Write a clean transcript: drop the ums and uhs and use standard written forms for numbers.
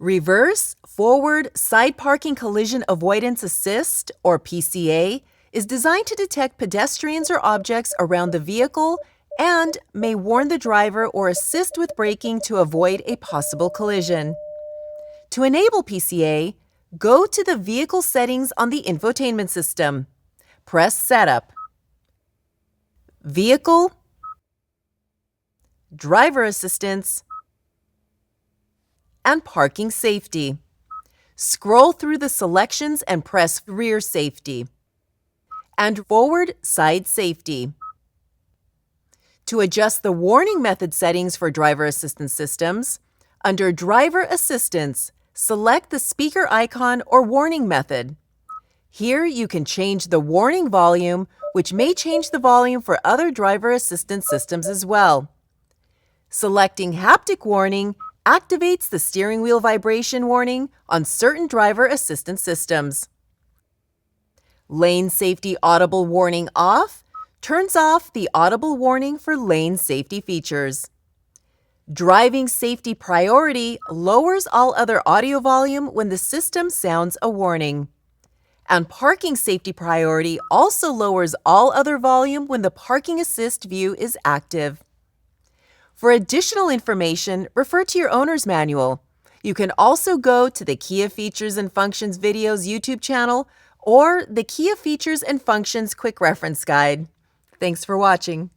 Reverse, Forward, Side Parking Collision Avoidance Assist, or PCA, is designed to detect pedestrians or objects around the vehicle and may warn the driver or assist with braking to avoid a possible collision. To enable PCA, go to the vehicle settings on the infotainment system. Press Setup. Vehicle, Driver Assistance, and Parking Safety. Scroll through the selections and press Rear Safety and Forward Side Safety. To adjust the warning method settings for driver assistance systems, under Driver Assistance, select the speaker icon or warning method. Here you can change the warning volume, which may change the volume for other driver assistance systems as well. Selecting Haptic Warning activates the steering wheel vibration warning on certain driver assistance systems. Lane Safety Audible Warning Off turns off the audible warning for lane safety features. Driving Safety Priority lowers all other audio volume when the system sounds a warning. And Parking Safety Priority also lowers all other volume when the Parking Assist view is active. For additional information, refer to your owner's manual. You can also go to the Kia Features and Functions Videos YouTube channel or the Kia Features and Functions Quick Reference Guide. Thanks for watching.